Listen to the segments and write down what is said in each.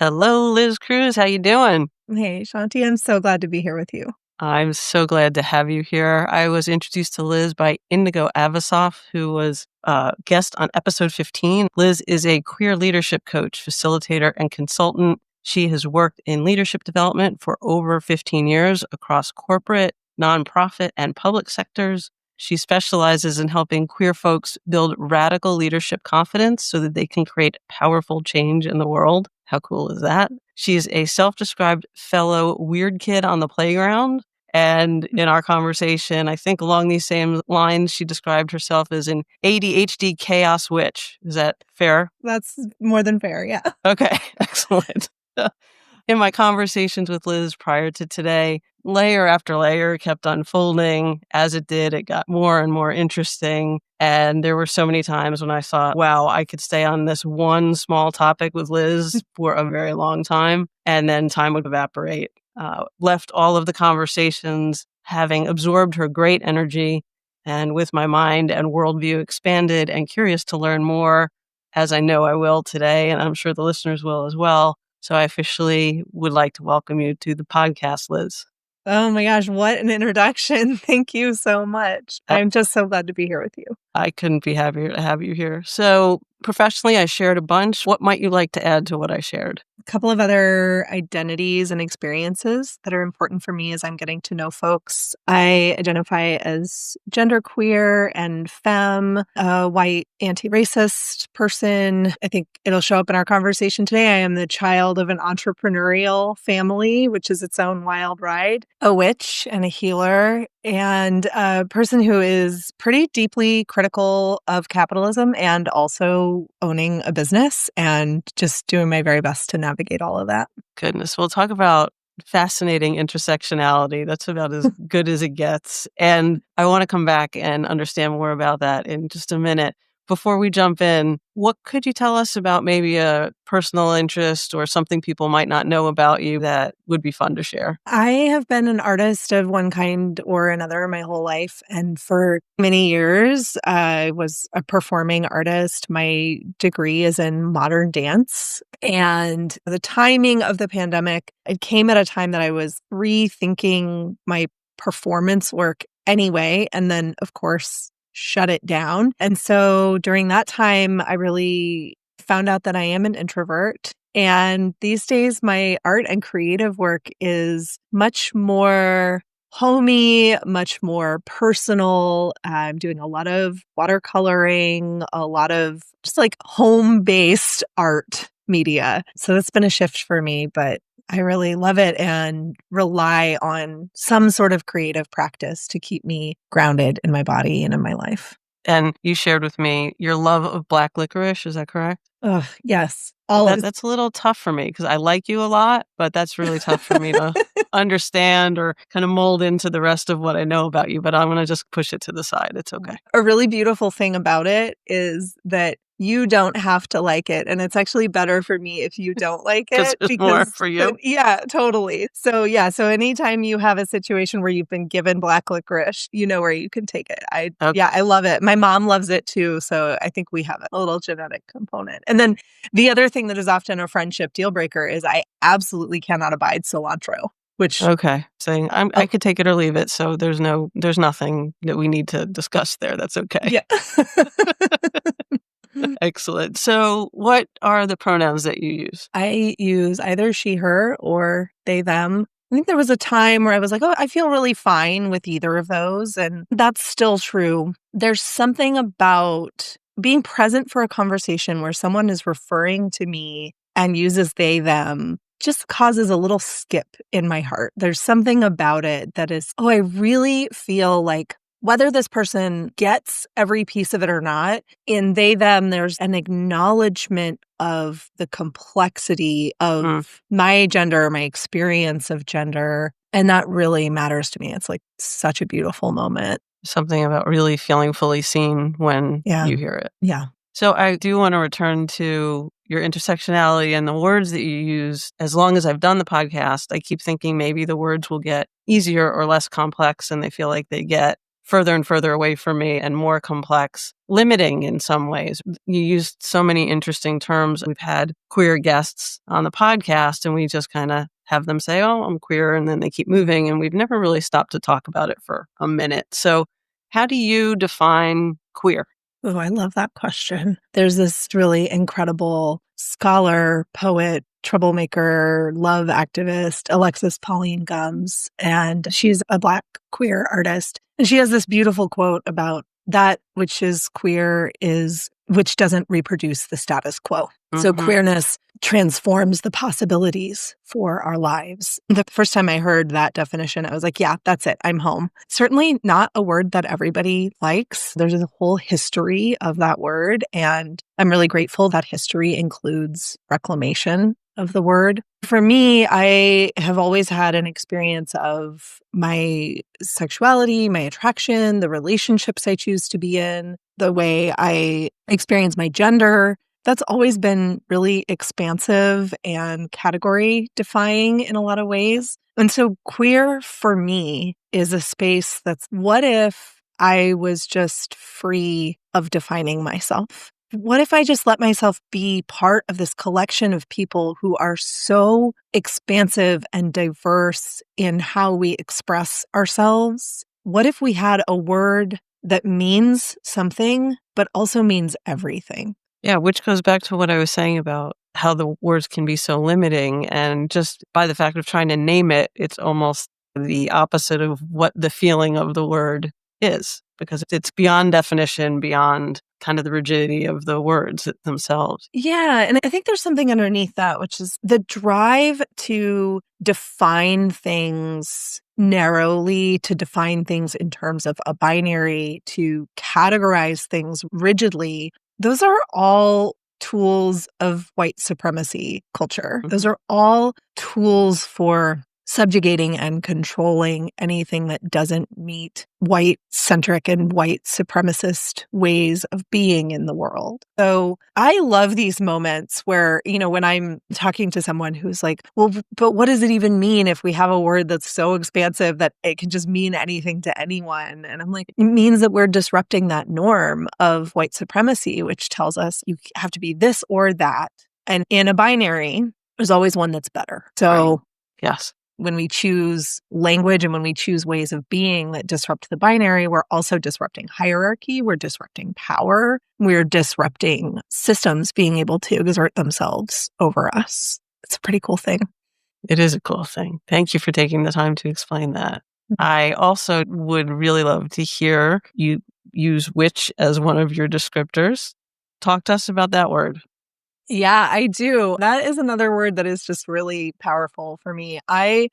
Hello, Liz Cruz. How you doing? Hey, Shanti, I'm so glad to be here with you. I'm so glad to have you here. I was introduced to Liz by Indigo Avisoff, who was a guest on episode 15. Liz is a queer leadership coach, facilitator, and consultant. She has worked in leadership development for over 15 years across corporate, nonprofit, and public sectors. She specializes in helping queer folks build radical leadership confidence so that they can create powerful change in the world. How cool is that? She's a self-described fellow weird kid on the playground. And in our conversation, I think along these same lines, she described herself as an ADHD chaos witch. Is that fair? That's more than fair, yeah. Okay, excellent. In my conversations with Liz prior to today, layer after layer kept unfolding. As it did, it got more and more interesting. And there were so many times when I thought, wow, I could stay on this one small topic with Liz for a very long time, and then time would evaporate. Left all of the conversations having absorbed her great energy, and with my mind and worldview expanded and curious to learn more, as I know I will today, and I'm sure the listeners will as well. So I officially would like to welcome you to the podcast, Liz. Oh my gosh, what an introduction. Thank you so much. I'm just so glad to be here with you. I couldn't be happier to have you here. So professionally, I shared a bunch. What might you like to add to what I shared? A couple of other identities and experiences that are important for me as I'm getting to know folks. I identify as genderqueer and femme, a white anti-racist person. I think it'll show up in our conversation today. I am the child of an entrepreneurial family, which is its own wild ride, a witch and a healer, and a person who is pretty deeply critical of capitalism and also owning a business and just doing my very best to navigate all of that. Goodness, we'll talk about fascinating intersectionality. That's about as good as it gets. And I want to come back and understand more about that in just a minute. Before we jump in, what could you tell us about maybe a personal interest or something people might not know about you that would be fun to share? I have been an artist of one kind or another my whole life. And for many years, I was a performing artist. My degree is in modern dance. And the timing of the pandemic, it came at a time that I was rethinking my performance work anyway. And then, of course, shut it down. And so during that time, I really found out that I am an introvert. And these days, my art and creative work is much more homey, much more personal. I'm doing a lot of watercoloring, a lot of just like home-based art media. So that's been a shift for me, but I really love it and rely on some sort of creative practice to keep me grounded in my body and in my life. And you shared with me your love of black licorice. Is that correct? Oh, yes. All of it. That's a little tough for me because I like you a lot, but that's really tough for me to understand or kind of mold into the rest of what I know about you. But I'm going to just push it to the side. It's okay. A really beautiful thing about it is that you don't have to like it. And it's actually better for me if you don't like it. Because more for you. Yeah, totally. So anytime you have a situation where you've been given black licorice, you know where you can take it. I love it. My mom loves it too. So I think we have a little genetic component. And then the other thing that is often a friendship deal breaker is I absolutely cannot abide cilantro. Okay, saying I could take it or leave it. So there's nothing that we need to discuss there. That's okay. Yeah. Excellent. So what are the pronouns that you use? I use either she, her, or they, them. I think there was a time where I was like, oh, I feel really fine with either of those. And that's still true. There's something about being present for a conversation where someone is referring to me and uses they, them, just causes a little skip in my heart. There's something about it that is, I really feel like whether this person gets every piece of it or not, in they, them, there's an acknowledgement of the complexity of my gender, my experience of gender. And that really matters to me. It's like such a beautiful moment. Something about really feeling fully seen when you hear it. Yeah. So I do want to return to your intersectionality and the words that you use. As long as I've done the podcast, I keep thinking maybe the words will get easier or less complex than they feel like they get. further and further away from me and more complex, limiting in some ways. You used so many interesting terms. We've had queer guests on the podcast, and we just kind of have them say, oh, I'm queer, and then they keep moving, and we've never really stopped to talk about it for a minute. So how do you define queer? Oh, I love that question. There's this really incredible scholar, poet, troublemaker, love activist, Alexis Pauline Gumbs, and she's a Black queer artist. And she has this beautiful quote about that which is queer is which doesn't reproduce the status quo. So queerness transforms the possibilities for our lives. The first time I heard that definition, I was like, yeah, that's it. I'm home. Certainly not a word that everybody likes. There's a whole history of that word. And I'm really grateful that history includes reclamation of the word. For me, I have always had an experience of my sexuality, my attraction, the relationships I choose to be in, the way I experience my gender. That's always been really expansive and category defying in a lot of ways. And so queer for me is a space that's what if I was just free of defining myself? What if I just let myself be part of this collection of people who are so expansive and diverse in how we express ourselves? What if we had a word that means something, but also means everything? Yeah, which goes back to what I was saying about how the words can be so limiting. And just by the fact of trying to name it, it's almost the opposite of what the feeling of the word is, because it's beyond definition, beyond kind of the rigidity of the words themselves. Yeah. And I think there's something underneath that, which is the drive to define things narrowly, to define things in terms of a binary, to categorize things rigidly. Those are all tools of white supremacy culture. Those are all tools for subjugating and controlling anything that doesn't meet white-centric and white supremacist ways of being in the world. So I love these moments where, when I'm talking to someone who's like, well, but what does it even mean if we have a word that's so expansive that it can just mean anything to anyone? And I'm like, it means that we're disrupting that norm of white supremacy, which tells us you have to be this or that. And in a binary, there's always one that's better. So right. Yes. When we choose language and when we choose ways of being that disrupt the binary, we're also disrupting hierarchy, we're disrupting power, we're disrupting systems being able to exert themselves over us. It's a pretty cool thing. It is a cool thing. Thank you for taking the time to explain that. I also would really love to hear you use witch as one of your descriptors. Talk to us about that word. Yeah, I do. That is another word that is just really powerful for me. I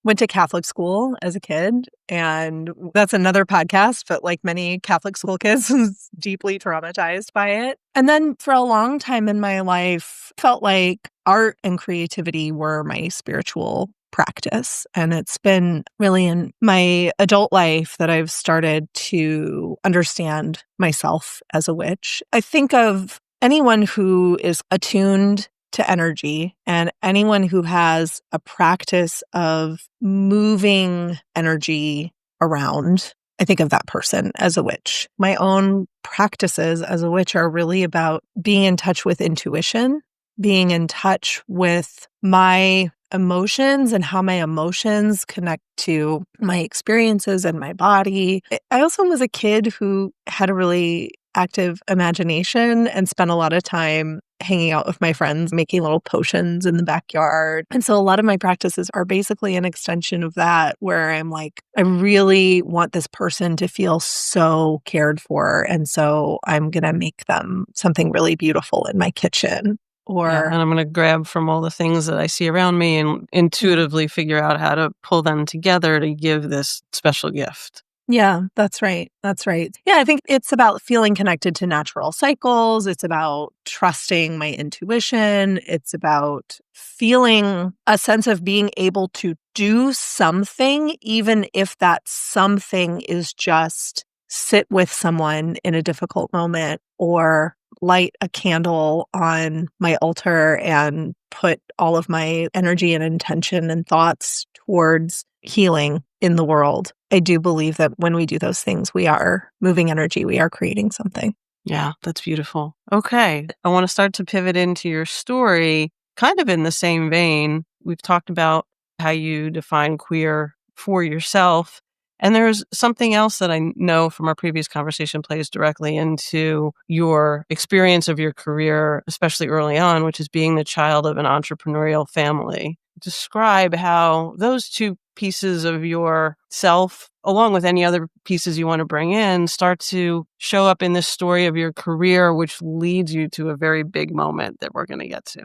went to Catholic school as a kid, and that's another podcast, but like many Catholic school kids, was deeply traumatized by it. And then for a long time in my life, felt like art and creativity were my spiritual practice. And it's been really in my adult life that I've started to understand myself as a witch. I think of anyone who is attuned to energy and anyone who has a practice of moving energy around, I think of that person as a witch. My own practices as a witch are really about being in touch with intuition, being in touch with my emotions and how my emotions connect to my experiences and my body. I also was a kid who had a really active imagination and spent a lot of time hanging out with my friends, making little potions in the backyard. And so a lot of my practices are basically an extension of that, where I'm like, I really want this person to feel so cared for. And so I'm going to make them something really beautiful in my kitchen. And I'm going to grab from all the things that I see around me and intuitively figure out how to pull them together to give this special gift. Yeah, that's right. That's right. Yeah, I think it's about feeling connected to natural cycles. It's about trusting my intuition. It's about feeling a sense of being able to do something, even if that something is just sit with someone in a difficult moment or light a candle on my altar and put all of my energy and intention and thoughts towards healing in the world. I do believe that when we do those things, we are moving energy, we are creating something. Yeah, that's beautiful. Okay. I want to start to pivot into your story, kind of in the same vein. We've talked about how you define queer for yourself. And there's something else that I know from our previous conversation plays directly into your experience of your career, especially early on, which is being the child of an entrepreneurial family. Describe how those two pieces of yourself, along with any other pieces you want to bring in, start to show up in this story of your career, which leads you to a very big moment that we're going to get to.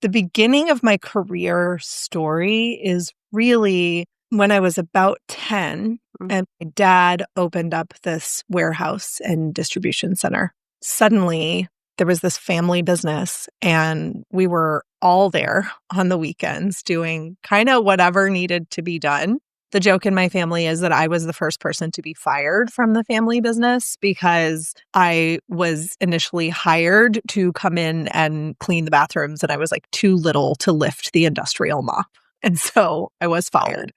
The beginning of my career story is really when I was about 10 and my dad opened up this warehouse and distribution center. Suddenly, there was this family business and we were all there on the weekends doing kind of whatever needed to be done. The joke in my family is that I was the first person to be fired from the family business because I was initially hired to come in and clean the bathrooms and I was like too little to lift the industrial mop. And so I was fired.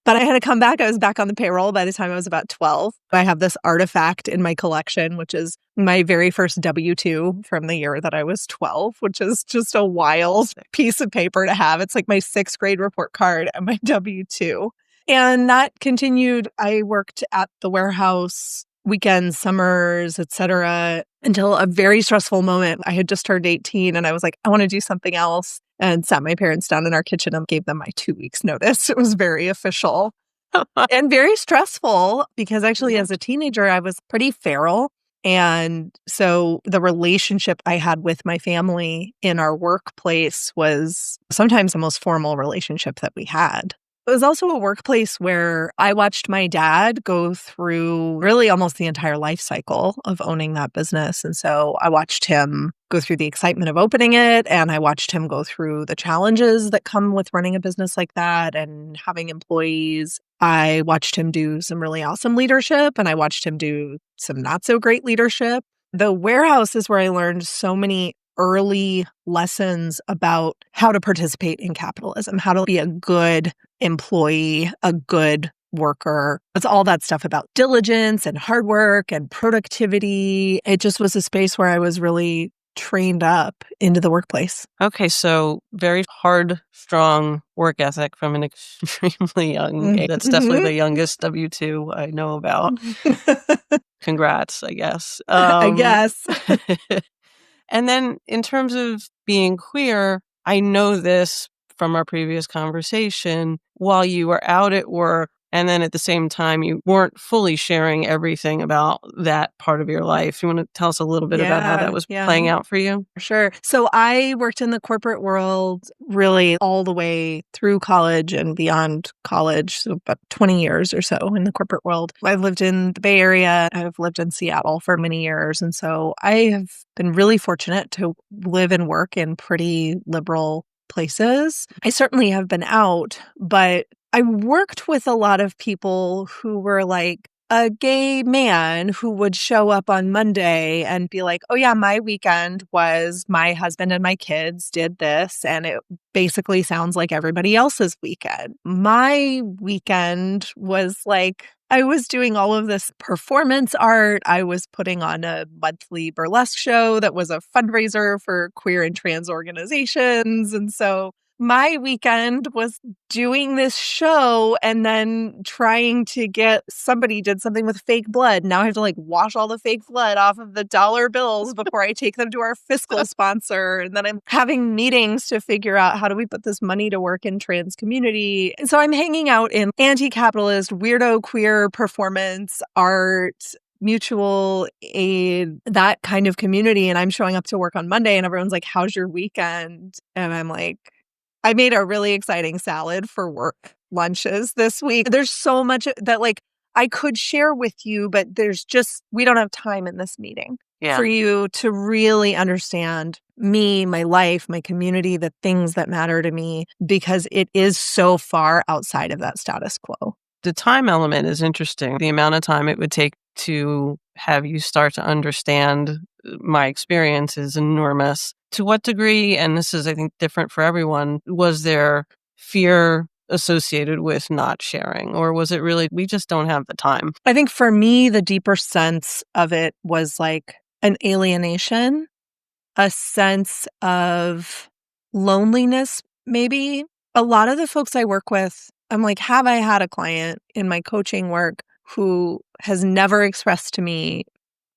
But I had to come back. I was back on the payroll by the time I was about 12. I have this artifact in my collection, which is my very first W-2 from the year that I was 12, which is just a wild piece of paper to have. It's like my 6th grade report card and my W-2. And that continued. I worked at the warehouse weekends, summers, etc., until a very stressful moment. I had just turned 18 and I was like, I want to do something else. And sat my parents down in our kitchen and gave them my 2 weeks notice. It was very official and very stressful because actually as a teenager, I was pretty feral. And so the relationship I had with my family in our workplace was sometimes the most formal relationship that we had. It was also a workplace where I watched my dad go through really almost the entire life cycle of owning that business. And so I watched him go through the excitement of opening it, and I watched him go through the challenges that come with running a business like that and having employees. I watched him do some really awesome leadership, and I watched him do some not so great leadership. The warehouse is where I learned so many early lessons about how to participate in capitalism, how to be a good employee, a good worker. It's all that stuff about diligence and hard work and productivity. It just was a space where I was really trained up into the workplace. Okay, so very hard, strong work ethic from an extremely young age. That's definitely the youngest W-2 I know about. Congrats, I guess. I guess. And then in terms of being queer, I know this from our previous conversation, while you were out at work and then at the same time you weren't fully sharing everything about that part of your life. You want to tell us a little bit about how that was playing out for you? Sure. So I worked in the corporate world really all the way through college and beyond college, so about 20 years or so in the corporate world. I've lived in the Bay Area. I've lived in Seattle for many years. And so I have been really fortunate to live and work in pretty liberal places. I certainly have been out, but I worked with a lot of people who were like a gay man who would show up on Monday and be like, oh yeah, my weekend was my husband and my kids did this. And it basically sounds like everybody else's weekend. My weekend was like, I was doing all of this performance art. I was putting on a monthly burlesque show that was a fundraiser for queer and trans organizations. And so my weekend was doing this show and then trying to get somebody did something with fake blood. Now I have to like wash all the fake blood off of the dollar bills before I take them to our fiscal sponsor. And then I'm having meetings to figure out how do we put this money to work in trans community. And so I'm hanging out in anti-capitalist, weirdo, queer performance art, mutual aid, that kind of community. And I'm showing up to work on Monday and everyone's like, how's your weekend? And I'm like, I made a really exciting salad for work lunches this week. There's so much that like I could share with you, but we don't have time in this meeting for you to really understand me, my life, my community, the things that matter to me, because it is so far outside of that status quo. The time element is interesting. The amount of time it would take to have you start to understand my experience is enormous. To what degree, and this is, I think, different for everyone, was there fear associated with not sharing? Or was it really, we just don't have the time? I think for me, the deeper sense of it was like an alienation, a sense of loneliness, maybe. A lot of the folks I work with, I'm like, have I had a client in my coaching work who has never expressed to me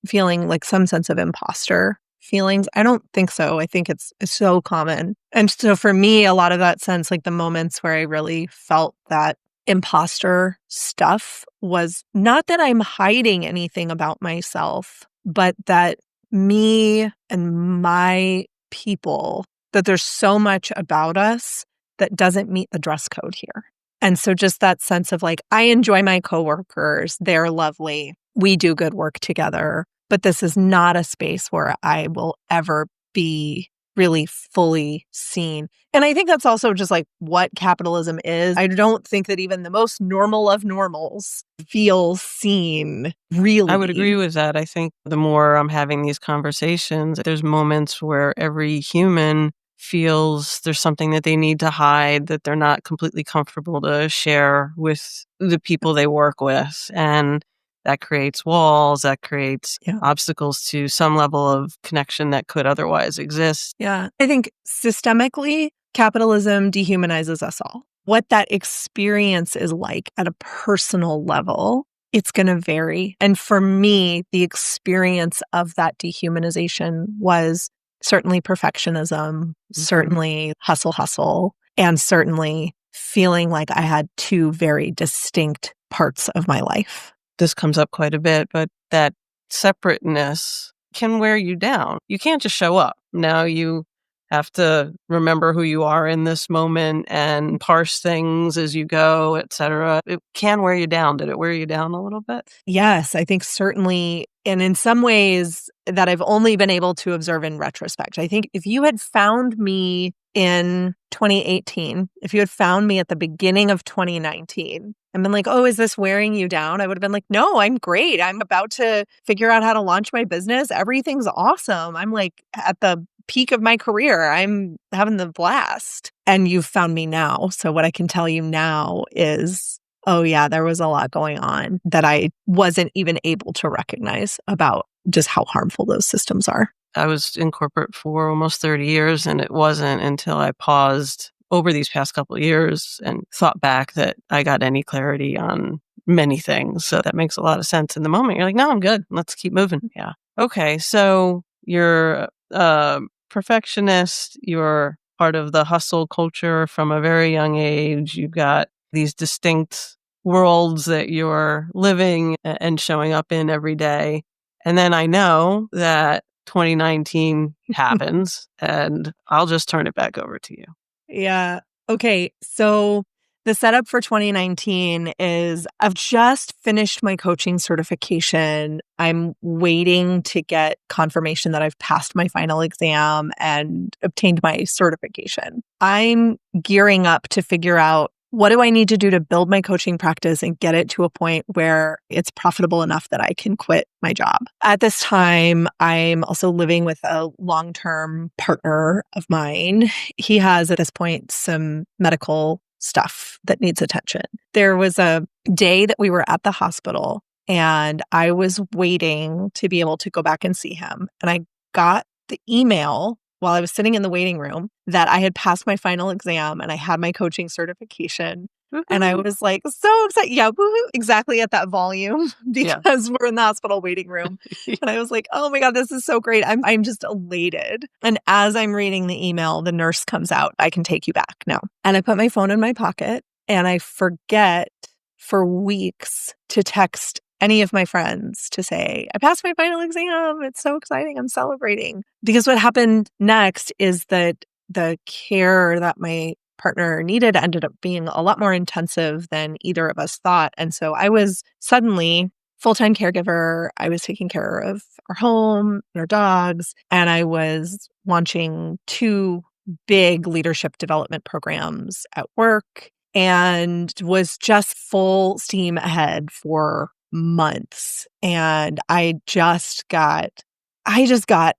feeling like some sense of imposter feelings? I don't think so. I think it's so common. And so for me, a lot of that sense, like the moments where I really felt that imposter stuff was not that I'm hiding anything about myself, but that me and my people, that there's so much about us that doesn't meet the dress code here. And so just that sense of like, I enjoy my coworkers, they're lovely, we do good work together, but this is not a space where I will ever be really fully seen. And I think that's also just like what capitalism is. I don't think that even the most normal of normals feel seen, really. I would agree with that. I think the more I'm having these conversations, there's moments where every human feels there's something that they need to hide, that they're not completely comfortable to share with the people they work with. And that creates walls, that creates obstacles to some level of connection that could otherwise exist. Yeah. I think systemically, capitalism dehumanizes us all. What that experience is like at a personal level, it's going to vary. And for me, the experience of that dehumanization was certainly perfectionism, certainly hustle, and certainly feeling like I had two very distinct parts of my life. This comes up quite a bit, but that separateness can wear you down. You can't just show up. Now you have to remember who you are in this moment and parse things as you go, et cetera. It can wear you down. Did it wear you down a little bit? Yes, I think certainly. And in some ways that I've only been able to observe in retrospect. I think if you had found me in 2018, if you had found me at the beginning of 2019 and been like, oh, is this wearing you down? I would have been like, no, I'm great. I'm about to figure out how to launch my business. Everything's awesome. I'm like at the peak of my career. I'm having the blast. And you've found me now. So what I can tell you now is, oh yeah, there was a lot going on that I wasn't even able to recognize about just how harmful those systems are. I was in corporate for almost 30 years, and it wasn't until I paused over these past couple of years and thought back that I got any clarity on many things. So that makes a lot of sense in the moment. You're like, no, I'm good. Let's keep moving. Yeah. Okay. So you're a perfectionist. You're part of the hustle culture from a very young age. You've got these distinct worlds that you're living and showing up in every day. And then I know that 2019 happens, and I'll just turn it back over to you. Yeah. Okay. So the setup for 2019 is I've just finished my coaching certification. I'm waiting to get confirmation that I've passed my final exam and obtained my certification. I'm gearing up to figure out, what do I need to do to build my coaching practice and get it to a point where it's profitable enough that I can quit my job? At this time, I'm also living with a long-term partner of mine. He has, at this point, some medical stuff that needs attention. There was a day that we were at the hospital and I was waiting to be able to go back and see him. And I got the email while I was sitting in the waiting room that I had passed my final exam and I had my coaching certification. Woo-hoo. And I was like, so excited. Yeah, woo-hoo, exactly at that volume because we're in the hospital waiting room. And I was like, oh my God, this is so great. I'm just elated. And as I'm reading the email, the nurse comes out, I can take you back now. And I put my phone in my pocket and I forget for weeks to text any of my friends to say, I passed my final exam. It's so exciting. I'm celebrating. Because what happened next is that the care that my partner needed ended up being a lot more intensive than either of us thought. And so I was suddenly full-time caregiver. I was taking care of our home, our dogs, and I was launching 2 big leadership development programs at work and was just full steam ahead for months. And I just got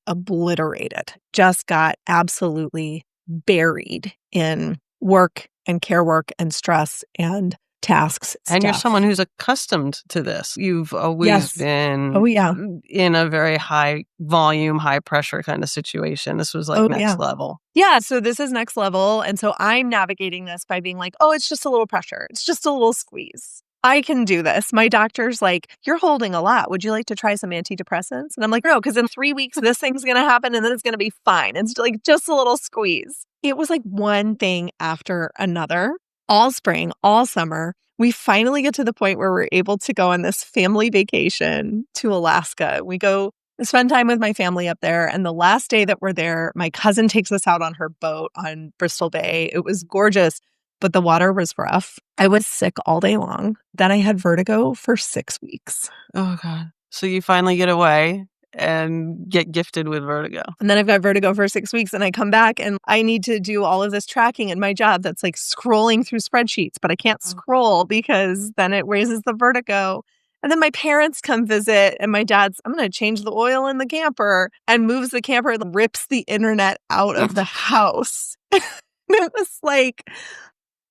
obliterated, just got absolutely buried in work and care work and stress and tasks And you're stuff. someone who's accustomed to this. You've always Yes. been Oh, yeah. in a very high volume, high pressure kind of situation. This was like Oh, next yeah. level. Yeah, so this is next level. And so I'm navigating this by being like, oh, it's just a little pressure. It's just a little squeeze. I can do this. My doctor's like, you're holding a lot. Would you like to try some antidepressants? And I'm like, no, because in 3 weeks, this thing's going to happen and then it's going to be fine. It's like just a little squeeze. It was like one thing after another, all spring, all summer. We finally get to the point where we're able to go on this family vacation to Alaska. We go spend time with my family up there. And the last day that we're there, my cousin takes us out on her boat on Bristol Bay. It was gorgeous, but the water was rough. I was sick all day long. Then I had vertigo for 6 weeks. Oh, God. So you finally get away and get gifted with vertigo. And then I've got vertigo for 6 weeks and I come back and I need to do all of this tracking in my job that's like scrolling through spreadsheets, but I can't scroll because then it raises the vertigo. And then my parents come visit and my dad's, I'm going to change the oil in the camper, and moves the camper and rips the internet out of the house. It was like,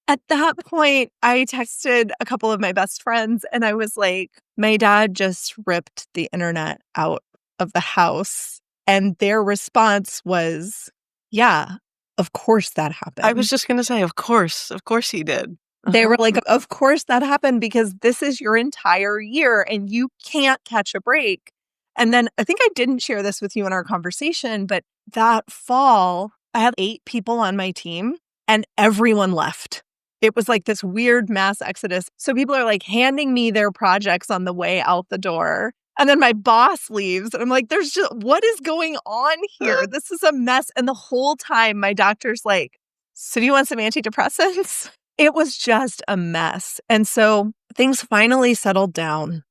at that point, I texted a couple of my best friends and I was like, my dad just ripped the internet out of the house. And their response was, yeah, of course that happened. I was just going to say, of course he did. They were like, of course that happened because this is your entire year and you can't catch a break. And then I think I didn't share this with you in our conversation, but that fall, I had 8 people on my team and everyone left. It was like this weird mass exodus. So people are like handing me their projects on the way out the door. And then my boss leaves. And I'm like, there's just, what is going on here? This is a mess. And the whole time my doctor's like, so do you want some antidepressants? It was just a mess. And so things finally settled down.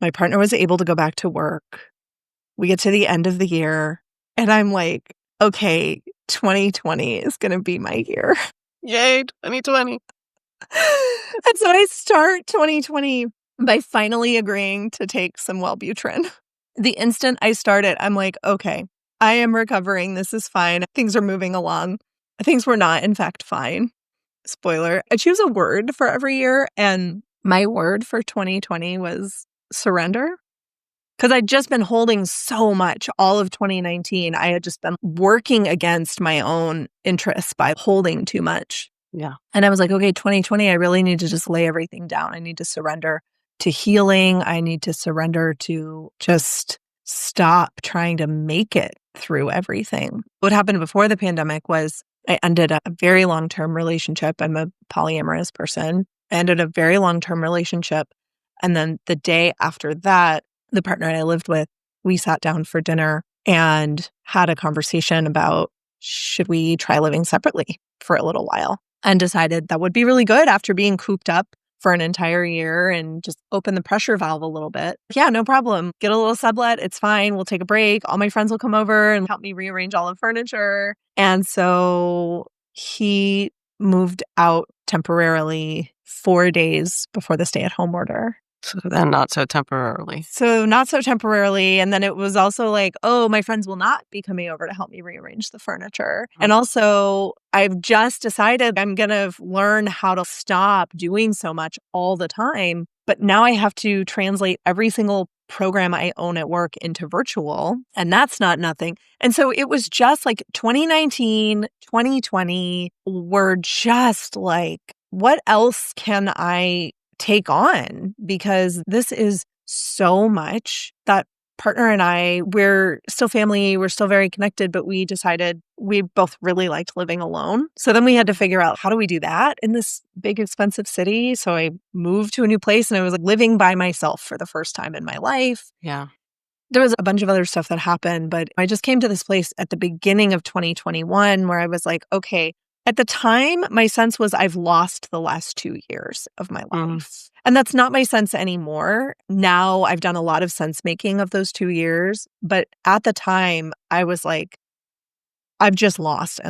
My partner was able to go back to work. We get to the end of the year. And I'm like, okay, 2020 is going to be my year. Yay, 2020. And so I start 2020 by finally agreeing to take some Wellbutrin. The instant I started, I'm like, okay, I am recovering. This is fine. Things are moving along. Things were not, in fact, fine. Spoiler. I choose a word for every year. And my word for 2020 was surrender. Because I'd just been holding so much all of 2019. I had just been working against my own interests by holding too much. Yeah. And I was like, okay, 2020, I really need to just lay everything down. I need to surrender to healing. I need to surrender to just stop trying to make it through everything. What happened before the pandemic was I ended a very long-term relationship. I'm a polyamorous person. I ended a very long-term relationship. And then the day after that, the partner I lived with, we sat down for dinner and had a conversation about, should we try living separately for a little while? And decided that would be really good after being cooped up for an entire year and just open the pressure valve a little bit. Yeah, no problem. Get a little sublet. It's fine. We'll take a break. All my friends will come over and help me rearrange all the furniture. And so he moved out temporarily 4 days before the stay-at-home order. So then not so temporarily. So not so temporarily. And then it was also like, oh, my friends will not be coming over to help me rearrange the furniture. And also, I've just decided I'm going to learn how to stop doing so much all the time. But now I have to translate every single program I own at work into virtual. And that's not nothing. And so it was just like 2019, 2020 were just like, what else can I take on? Because this is so much. That partner and I, we're still family, we're still very connected, but we decided we both really liked living alone. So then we had to figure out, how do we do that in this big, expensive city? So I moved to a new place and I was like living by myself for the first time in my life. Yeah. There was a bunch of other stuff that happened, but I just came to this place at the beginning of 2021 where I was like, okay, at the time, my sense was I've lost the last 2 years of my life. And that's not my sense anymore. Now I've done a lot of sense making of those 2 years. But at the time, I was like, I've just lost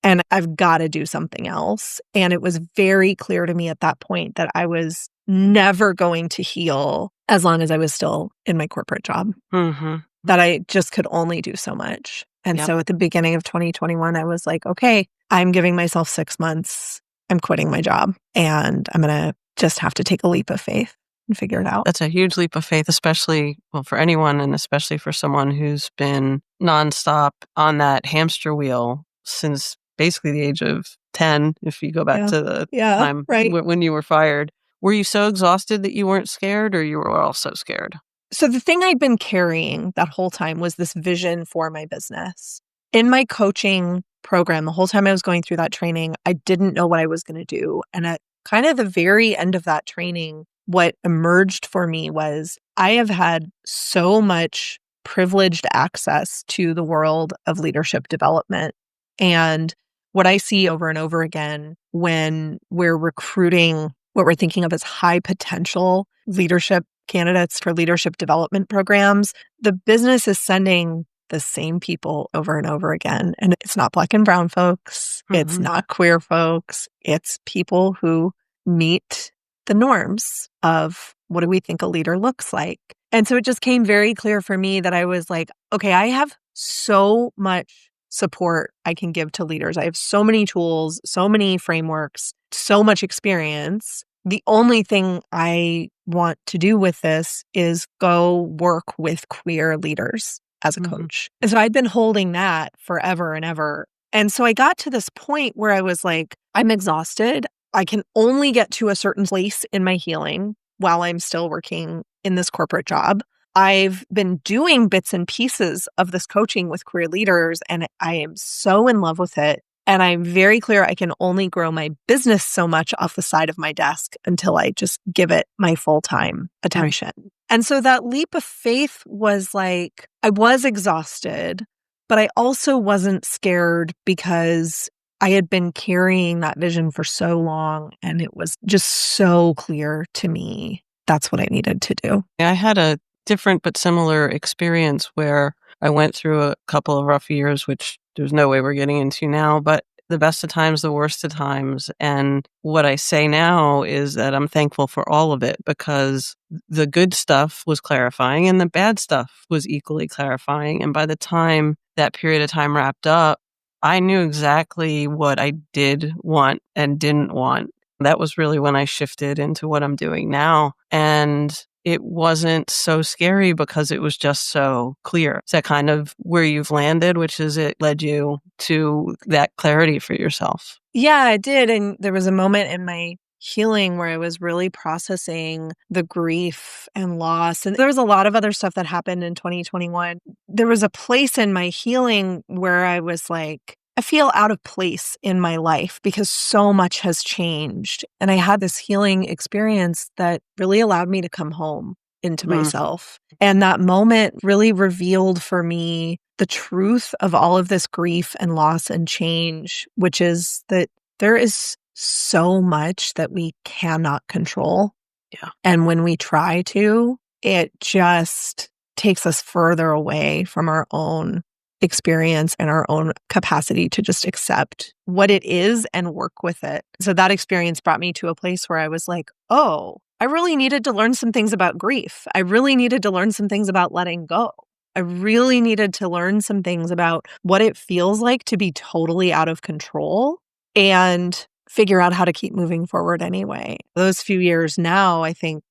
and I've got to do something else. And it was very clear to me at that point that I was never going to heal as long as I was still in my corporate job. That I just could only do so much. And so at the beginning of 2021, I was like, okay, I'm giving myself 6 months. I'm quitting my job and I'm going to just have to take a leap of faith and figure it out. That's a huge leap of faith, especially, well, for anyone and especially for someone who's been nonstop on that hamster wheel since basically the age of 10, if you go back to the time when you were fired. Were you so exhausted that you weren't scared, or you were also scared? So the thing I'd been carrying that whole time was this vision for my business. In my coaching program, the whole time I was going through that training, I didn't know what I was going to do. And at kind of the very end of that training, what emerged for me was I have had so much privileged access to the world of leadership development. And what I see over and over again when we're recruiting what we're thinking of as high potential leadership candidates for leadership development programs, the business is sending the same people over and over again. And it's not Black and brown folks. It's not queer folks. It's people who meet the norms of what do we think a leader looks like. And so it just came very clear for me that I was like, okay, I have so much support I can give to leaders. I have so many tools, so many frameworks, so much experience. The only thing I want to do with this is go work with queer leaders as a coach. And so I'd been holding that forever and ever. And so I got to this point where I was like, I'm exhausted. I can only get to a certain place in my healing while I'm still working in this corporate job. I've been doing bits and pieces of this coaching with queer leaders, and I am so in love with it. And I'm very clear I can only grow my business so much off the side of my desk until I just give it my full-time attention. Right. And so that leap of faith was like, I was exhausted, but I also wasn't scared because I had been carrying that vision for so long, and it was just so clear to me that's what I needed to do. I had a different but similar experience where I went through a couple of rough years, which there's no way we're getting into now, but the best of times, the worst of times. And what I say now is that I'm thankful for all of it, because the good stuff was clarifying and the bad stuff was equally clarifying. And by the time that period of time wrapped up, I knew exactly what I did want and didn't want. That was really when I shifted into what I'm doing now. And it wasn't so scary because it was just so clear. Is that kind of where you've landed, which is it led you to that clarity for yourself? Yeah, it did. And there was a moment in my healing where I was really processing the grief and loss. And there was a lot of other stuff that happened in 2021. There was a place in my healing where I was like, I feel out of place in my life because so much has changed. And I had this healing experience that really allowed me to come home into myself. And that moment really revealed for me the truth of all of this grief and loss and change, which is that there is so much that we cannot control. Yeah. And when we try to, it just takes us further away from our own experience and our own capacity to just accept what it is and work with it. So that experience brought me to a place where I was like, oh, I really needed to learn some things about grief. I really needed to learn some things about letting go. I really needed to learn some things about what it feels like to be totally out of control and figure out how to keep moving forward anyway. Those few years now, I think,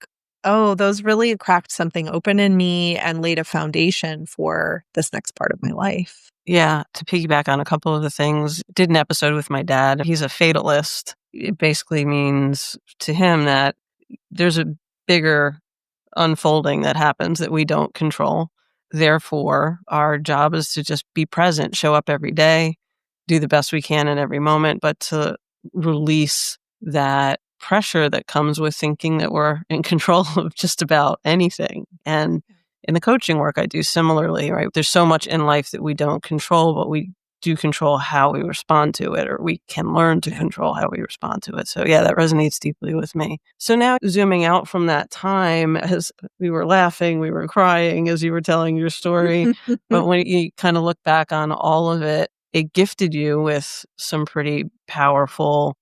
oh, those really cracked something open in me and laid a foundation for this next part of my life. Yeah, to piggyback on a couple of the things, did an episode with my dad. He's a fatalist. It basically means to him that there's a bigger unfolding that happens that we don't control. Therefore, our job is to just be present, show up every day, do the best we can in every moment, but to release that pressure that comes with thinking that we're in control of just about anything. And in the coaching work, I do similarly, right? There's so much in life that we don't control, but we do control how we respond to it, or we can learn to control how we respond to it. So yeah, that resonates deeply with me. So now zooming out from that time, as we were laughing, we were crying as you were telling your story, but when you kind of look back on all of it, it gifted you with some pretty powerful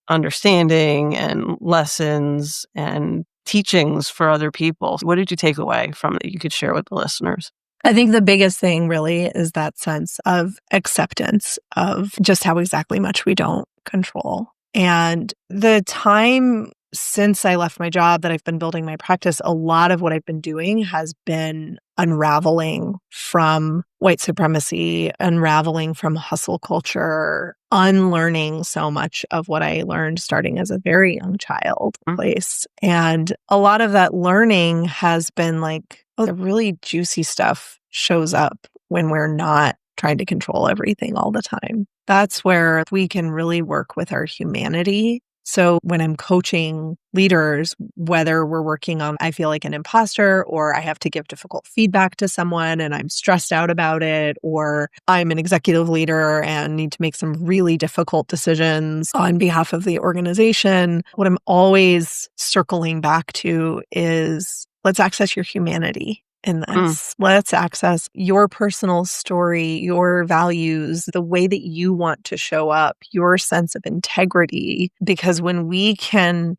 understanding and lessons and teachings for other people. What did you take away from that you could share with the listeners? I think the biggest thing really is that sense of acceptance of just how exactly much we don't control. And the time since I left my job that I've been building my practice, a lot of what I've been doing has been unraveling from white supremacy, unraveling from hustle culture, unlearning so much of what I learned starting as a very young child place. And a lot of that learning has been like, oh, the really juicy stuff shows up when we're not trying to control everything all the time. That's where we can really work with our humanity. So when I'm coaching leaders, whether we're working on, I feel like an imposter, or I have to give difficult feedback to someone and I'm stressed out about it, or I'm an executive leader and need to make some really difficult decisions on behalf of the organization, what I'm always circling back to is let's access your humanity in this. Let's access your personal story, your values, the way that you want to show up, your sense of integrity. Because when we can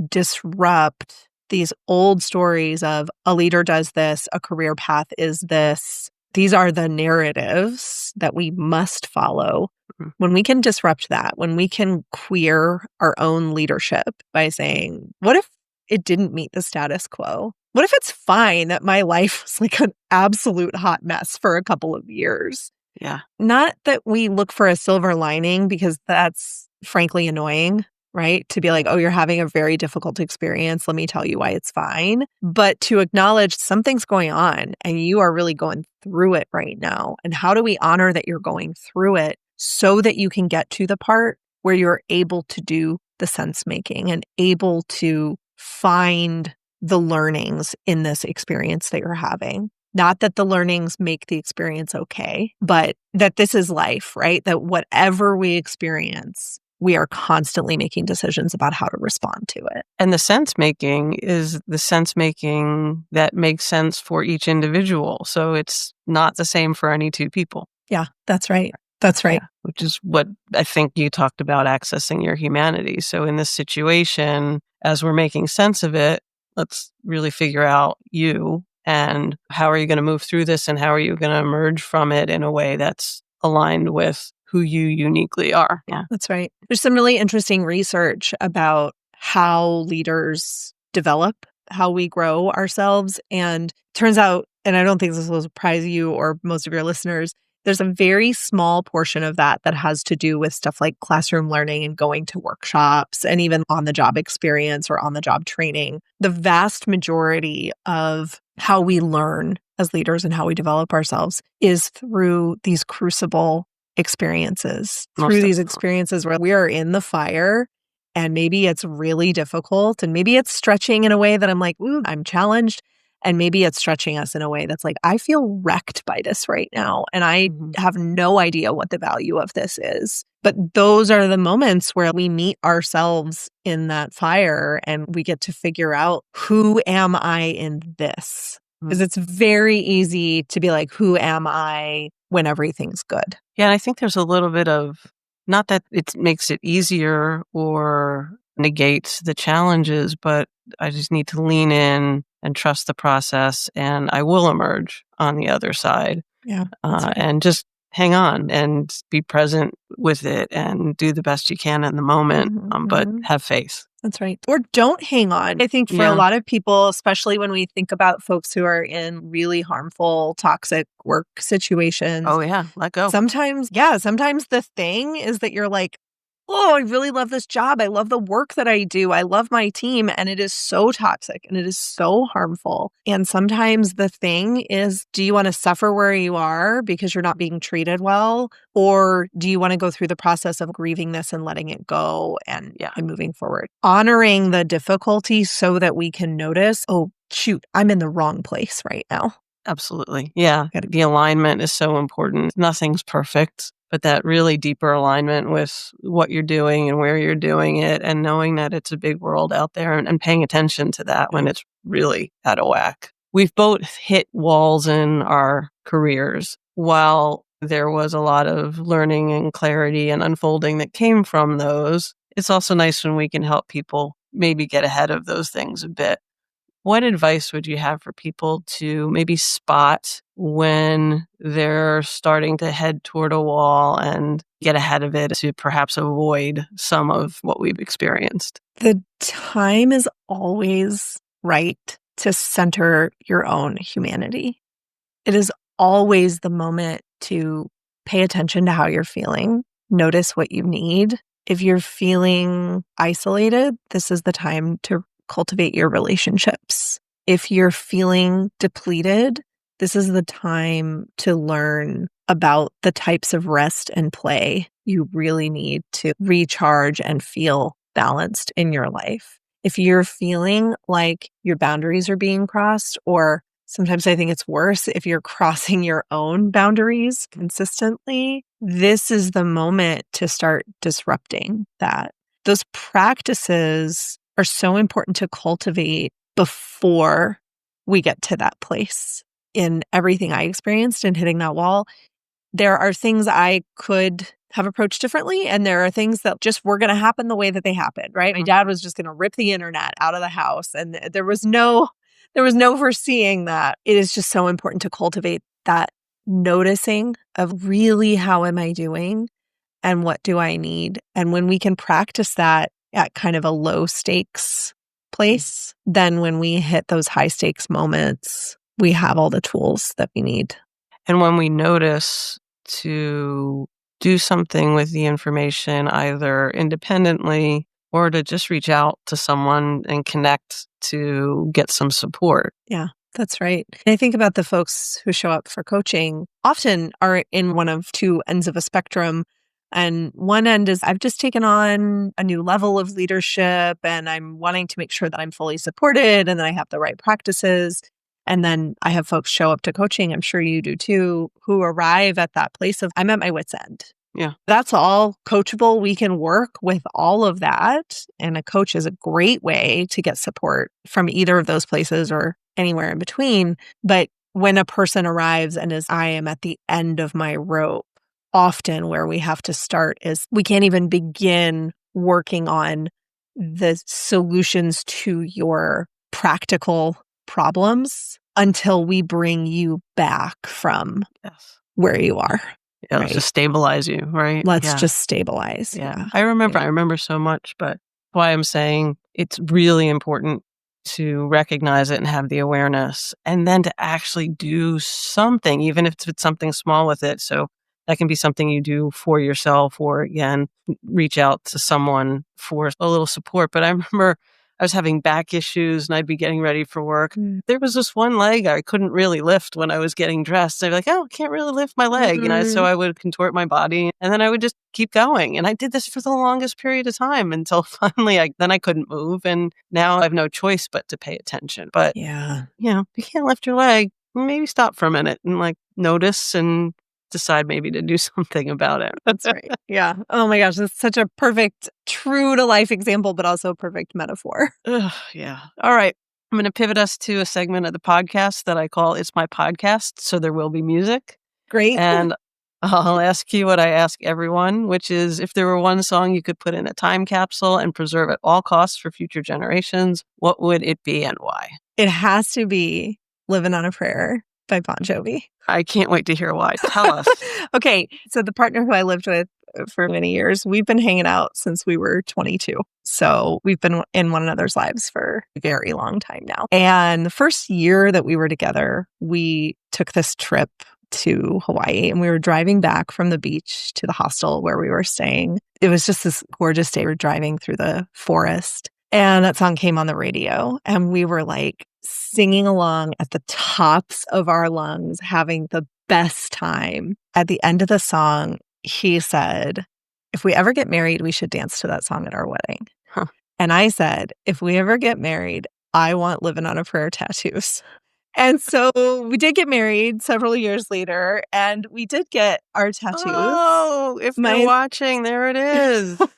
disrupt these old stories of a leader does this, a career path is this, these are the narratives that we must follow. When we can disrupt that, when we can queer our own leadership by saying, what if it didn't meet the status quo? What if it's fine that my life was like an absolute hot mess for a couple of years? Yeah. Not that we look for a silver lining, because that's frankly annoying, right? To be like, oh, you're having a very difficult experience. Let me tell you why it's fine. But to acknowledge something's going on and you are really going through it right now. And how do we honor that you're going through it so that you can get to the part where you're able to do the sense making and able to find the learnings in this experience that you're having. Not that the learnings make the experience okay, but that this is life, right? That whatever we experience, we are constantly making decisions about how to respond to it. And the sense making is the sense making that makes sense for each individual. So it's not the same for any two people. Yeah, that's right. That's right. Yeah, which is what I think you talked about, accessing your humanity. So in this situation, as we're making sense of it, let's really figure out you and how are you going to move through this and how are you going to emerge from it in a way that's aligned with who you uniquely are. Yeah, that's right. There's some really interesting research about how leaders develop, how we grow ourselves. And turns out, and I don't think this will surprise you or most of your listeners, there's a very small portion of that that has to do with stuff like classroom learning and going to workshops and even on-the-job experience or on-the-job training. The vast majority of how we learn as leaders and how we develop ourselves is through these crucible experiences, through these experiences where we are in the fire and maybe it's really difficult and maybe it's stretching in a way that I'm like, ooh, I'm challenged. And maybe it's stretching us in a way that's like, I feel wrecked by this right now. And I have no idea what the value of this is. But those are the moments where we meet ourselves in that fire and we get to figure out, who am I in this? Because it's very easy to be like, who am I when everything's good? Yeah, and I think there's a little bit of, not that it makes it easier or negates the challenges, but I just need to lean in and trust the process, and I will emerge on the other side. Yeah, right. And just hang on and be present with it and do the best you can in the moment, but have faith. That's right. Or don't hang on. I think for a lot of people, especially when we think about folks who are in really harmful, toxic work situations. Oh, yeah. Let go. Sometimes the thing is that you're like, oh, I really love this job. I love the work that I do. I love my team. And it is so toxic and it is so harmful. And sometimes the thing is, do you want to suffer where you are because you're not being treated well? Or do you want to go through the process of grieving this and letting it go and moving forward? Honoring the difficulty so that we can notice, oh, shoot, I'm in the wrong place right now. Absolutely. Yeah. The alignment is so important. Nothing's perfect, but that really deeper alignment with what you're doing and where you're doing it, and knowing that it's a big world out there, and paying attention to that when it's really out of whack. We've both hit walls in our careers. While there was a lot of learning and clarity and unfolding that came from those, it's also nice when we can help people maybe get ahead of those things a bit. What advice would you have for people to maybe spot when they're starting to head toward a wall and get ahead of it to perhaps avoid some of what we've experienced? The time is always right to center your own humanity. It is always the moment to pay attention to how you're feeling, notice what you need. If you're feeling isolated, this is the time to cultivate your relationships. If you're feeling depleted, this is the time to learn about the types of rest and play you really need to recharge and feel balanced in your life. If you're feeling like your boundaries are being crossed, or sometimes I think it's worse if you're crossing your own boundaries consistently, this is the moment to start disrupting that. Those practices are so important to cultivate before we get to that place. In everything I experienced in hitting that wall, there are things I could have approached differently, and there are things that just were going to happen the way that they happened, right? My dad was just going to rip the internet out of the house, and there was no foreseeing that. It is just so important to cultivate that noticing of really how am I doing and what do I need? And when we can practice that at kind of a low stakes place, then when we hit those high stakes moments, we have all the tools that we need. And when we notice, to do something with the information either independently or to just reach out to someone and connect to get some support. Yeah, that's right. And I think about the folks who show up for coaching often are in one of two ends of a spectrum. And one end is I've just taken on a new level of leadership and I'm wanting to make sure that I'm fully supported and that I have the right practices. And then I have folks show up to coaching, I'm sure you do too, who arrive at that place of I'm at my wit's end. Yeah. That's all coachable. We can work with all of that. And a coach is a great way to get support from either of those places or anywhere in between. But when a person arrives and is, I am at the end of my rope, often where we have to start is we can't even begin working on the solutions to your practical problems until we bring you back from where you are. Yeah, let's just stabilize you, right? Let's just stabilize. Yeah. I remember so much, but why I'm saying it's really important to recognize it and have the awareness and then to actually do something, even if it's something small with it. So that can be something you do for yourself or again, reach out to someone for a little support. But I remember I was having back issues and I'd be getting ready for work. There was this one leg I couldn't really lift when I was getting dressed. I'd be like, oh, I can't really lift my leg. So I would contort my body and then I would just keep going. And I did this for the longest period of time until finally I couldn't move. And now I have no choice but to pay attention. But if you can't lift your leg, maybe stop for a minute and notice and decide maybe to do something about it. That's right. Yeah. Oh my gosh. That's such a perfect, true to life example, but also a perfect metaphor. Yeah. All right. I'm going to pivot us to a segment of the podcast that I call It's My Podcast. So there will be music. Great. And I'll ask you what I ask everyone, which is if there were one song you could put in a time capsule and preserve at all costs for future generations, what would it be and why? It has to be Living on a Prayer by Bon Jovi. I can't wait to hear why. Tell us. Okay. So the partner who I lived with for many years, we've been hanging out since we were 22. So we've been in one another's lives for a very long time now. And the first year that we were together, we took this trip to Hawaii and we were driving back from the beach to the hostel where we were staying. It was just this gorgeous day. We were driving through the forest and that song came on the radio and we were singing along at the tops of our lungs, having the best time. At the end of the song, he said, if we ever get married, we should dance to that song at our wedding. Huh. And I said, if we ever get married, I want Living on a Prayer tattoos. And so we did get married several years later, and we did get our tattoos. Oh, if you're watching, there it is. Wow.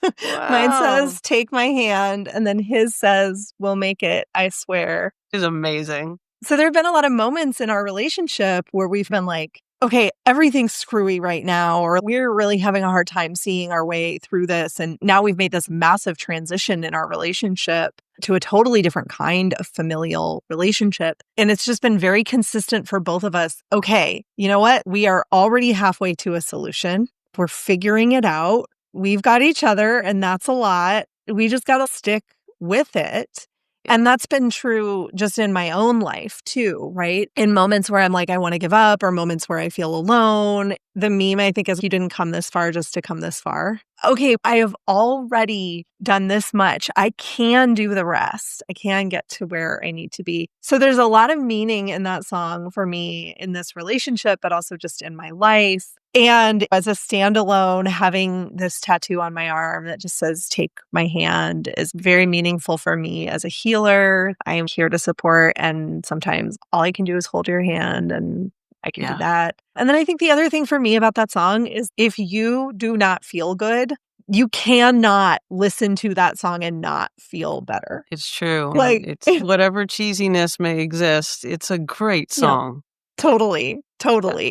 Mine says, take my hand, and then his says, we'll make it, I swear. It's amazing. So there have been a lot of moments in our relationship where we've been like, okay, everything's screwy right now, or we're really having a hard time seeing our way through this. And now we've made this massive transition in our relationship. to a totally different kind of familial relationship. And it's just been very consistent for both of us. Okay, you know what? We are already halfway to a solution. We're figuring it out. We've got each other, and that's a lot. We just got to stick with it. And that's been true just in my own life too, right? In moments where I'm like, I want to give up, or moments where I feel alone. The meme, I think, is you didn't come this far just to come this far. Okay, I have already done this much. I can do the rest. I can get to where I need to be. So there's a lot of meaning in that song for me in this relationship, but also just in my life. And as a standalone, having this tattoo on my arm that just says, take my hand, is very meaningful for me as a healer. I am here to support. And sometimes all I can do is hold your hand, and I can do that. And then I think the other thing for me about that song is if you do not feel good, you cannot listen to that song and not feel better. It's true. Like, It's whatever cheesiness may exist, it's a great song. Totally.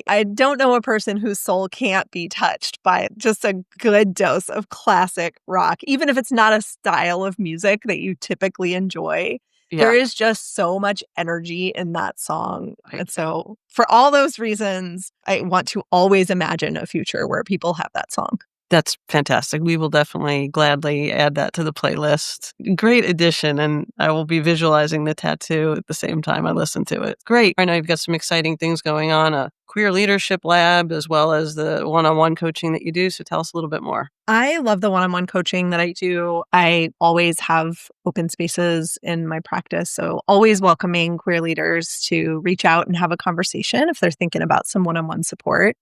I don't know a person whose soul can't be touched by just a good dose of classic rock, even if it's not a style of music that you typically enjoy. There is just so much energy in that song. And so for all those reasons, I want to always imagine a future where people have that song. That's fantastic. We will definitely gladly add that to the playlist. Great addition. And I will be visualizing the tattoo at the same time I listen to it. Great. I know you've got some exciting things going on, a queer leadership lab, as well as the one-on-one coaching that you do. So tell us a little bit more. I love the one-on-one coaching that I do. I always have open spaces in my practice. So always welcoming queer leaders to reach out and have a conversation if they're thinking about some one-on-one support.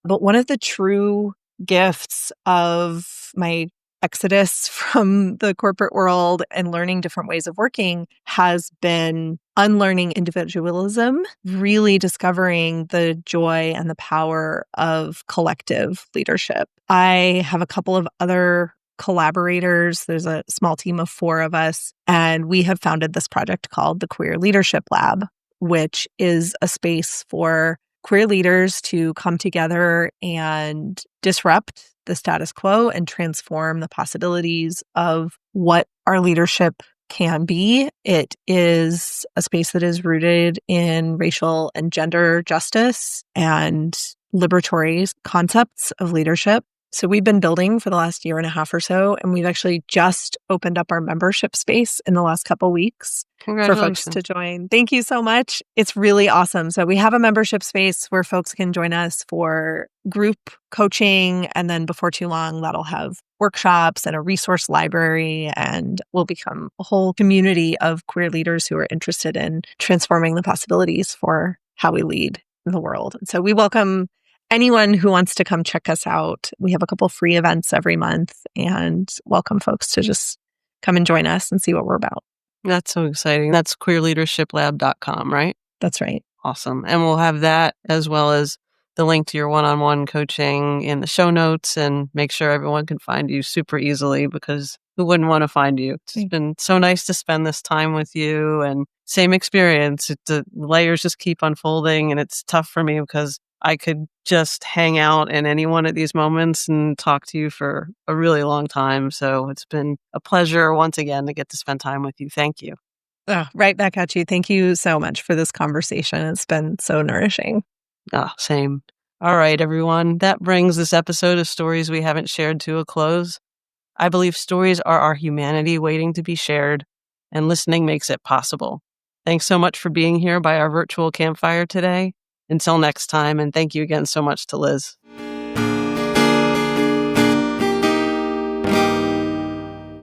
But one of the true gifts of my exodus from the corporate world and learning different ways of working has been unlearning individualism, really discovering the joy and the power of collective leadership. I have a couple of other collaborators. There's a small team of 4 of us, and we have founded this project called the Queer Leadership Lab, which is a space for queer leaders to come together and disrupt the status quo and transform the possibilities of what our leadership can be. It is a space that is rooted in racial and gender justice and liberatory concepts of leadership. So we've been building for the last year and a half or so, and we've actually just opened up our membership space in the last couple weeks for folks to join. Thank you so much. It's really awesome. So we have a membership space where folks can join us for group coaching, and then before too long, that'll have workshops and a resource library, and we'll become a whole community of queer leaders who are interested in transforming the possibilities for how we lead in the world. So we welcome anyone who wants to come check us out. We have a couple free events every month, and welcome folks to just come and join us and see what we're about. That's so exciting. That's queerleadershiplab.com, right? That's right. Awesome. And we'll have that as well as the link to your one-on-one coaching in the show notes, and make sure everyone can find you super easily, because who wouldn't want to find you? It's been so nice to spend this time with you, and same experience. The layers just keep unfolding, and it's tough for me because I could just hang out in any one of these moments and talk to you for a really long time. So it's been a pleasure once again to get to spend time with you. Thank you. Right back at you. Thank you so much for this conversation. It's been so nourishing. Same. All right, everyone. That brings this episode of Stories We Haven't Shared to a close. I believe stories are our humanity waiting to be shared, and listening makes it possible. Thanks so much for being here by our virtual campfire today. Until next time, and thank you again so much to Liz.